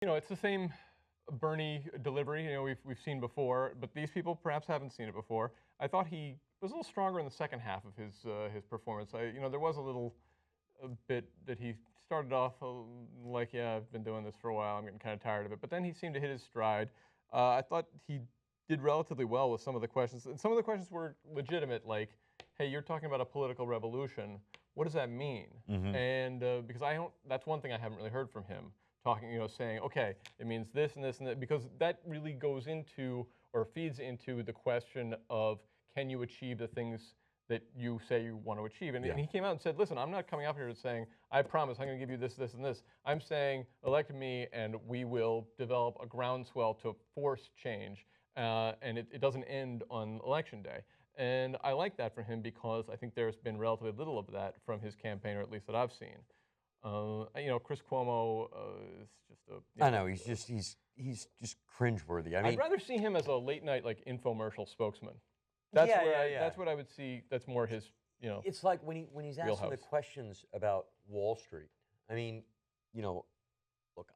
It's the same Bernie delivery, we've seen before, but these people perhaps haven't seen it before. I thought he was a little stronger in the second half of his performance. There was a bit that he started off like, yeah, I've been doing this for a while, I'm getting kind of tired of it. But then he seemed to hit his stride. I thought he did relatively well with some of the questions, and some of the questions were legitimate, like, hey, you're talking about a political revolution. What does that mean? And because that's one thing I haven't really heard from him. Saying, okay, it means this and this and that, because that really goes into or feeds into the question of, can you achieve the things that you say you want to achieve? And he came out and said, listen, I'm not coming up here and saying, I promise I'm going to give you this, this, and this. I'm saying, elect me and we will develop a groundswell to force change. And it doesn't end on election day. And I like that from him because I think there's been relatively little of that from his campaign, or at least that I've seen. Chris Cuomo is just a. I know he's just cringeworthy. I mean, I'd rather see him as a late night infomercial spokesman. That's That's what I would see. That's more his. It's like when he's asking the questions about Wall Street. I mean, look,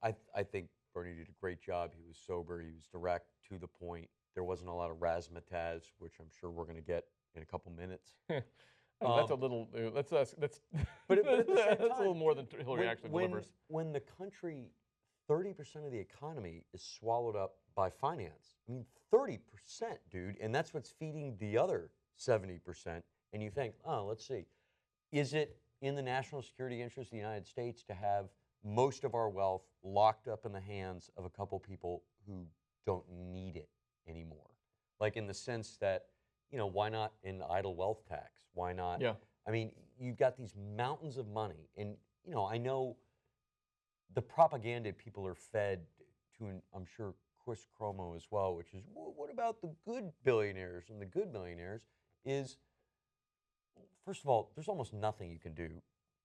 I think Bernie did a great job. He was sober. He was direct, to the point. There wasn't a lot of razzmatazz, which I'm sure we're going to get in a couple minutes. That's a little. But at the same that's time, a little more than Hillary actually delivers. When the country, 30% of the economy is swallowed up by finance. I mean, 30%, dude, and that's what's feeding the other 70%. And you think, oh, let's see, is it in the national security interest of the United States to have most of our wealth locked up in the hands of a couple people who don't need it anymore? Like, in the sense that, why not an idle wealth tax? Why not? Yeah. I mean, you've got these mountains of money. And, I know the propaganda people are fed to, I'm sure, Chris Cuomo as well, which is, well, what about the good billionaires and the good millionaires? Is, first of all, there's almost nothing you can do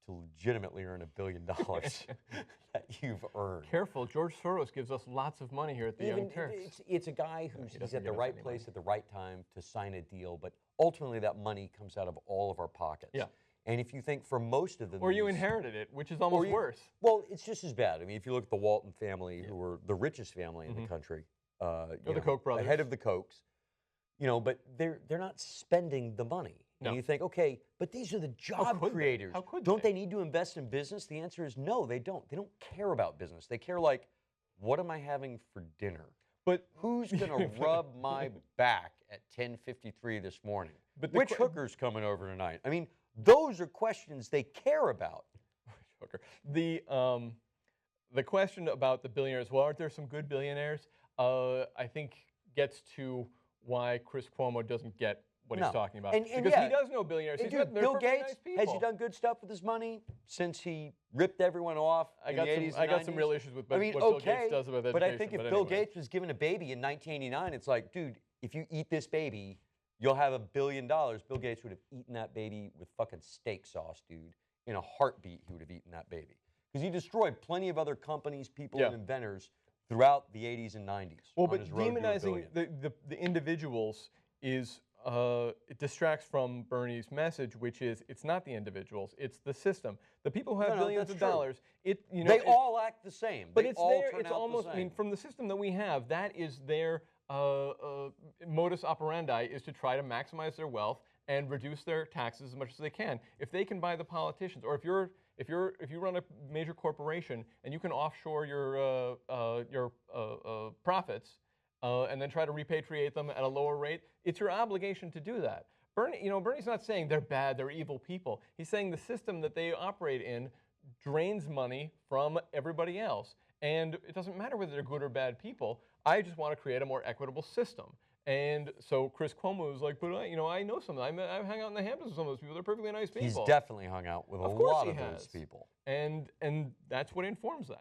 to legitimately earn $1 billion that you've earned. Careful, George Soros gives us lots of money here at the Young Turks. It's a guy who's at the right place at the right time to sign a deal, but ultimately that money comes out of all of our pockets. Yeah. And if you think for most of them, or you inherited it, which is almost worse. Well, it's just as bad. I mean, if you look at the Walton family, who were the richest family in the country, the Koch brothers, ahead of the Kochs, but they're not spending the money. No. And you think, okay, but these are the job creators. How could don't they need to invest in business? The answer is no, they don't. They don't care about business. They care, like, what am I having for dinner? But who's going to rub my back at 10:53 this morning? But which hooker's coming over tonight? I mean, those are questions they care about. The question about the billionaires, well, aren't there some good billionaires? I think gets to why Chris Cuomo doesn't get what he's talking about. Because he does know billionaires. Bill Gates, has he done good stuff with his money since he ripped everyone off in the 80s and 90s? I got some real issues with what Bill Gates does with education. But I think if Bill Gates was given a baby in 1989, it's like, dude, if you eat this baby, you'll have $1 billion. Bill Gates would have eaten that baby with fucking steak sauce, dude. In a heartbeat, he would have eaten that baby. Because he destroyed plenty of other companies, people, and inventors throughout the 80s and 90s. Well, but demonizing the individuals is, it distracts from Bernie's message, which is it's not the individuals, it's the system. The people who have billions of dollars, they all act the same. But it's almost, I mean, from the system that we have, that is their modus operandi, is to try to maximize their wealth and reduce their taxes as much as they can. If they can buy the politicians, or if you run a major corporation and you can offshore your profits and then try to repatriate them at a lower rate, it's your obligation to do that. Bernie's not saying they're bad, they're evil people. He's saying the system that they operate in drains money from everybody else. And it doesn't matter whether they're good or bad people. I just want to create a more equitable system. And so Chris Cuomo was like, but I know some. I hang out in the Hamptons with some of those people. They're perfectly nice people. He's definitely hung out with a lot of those people. And that's what informs that.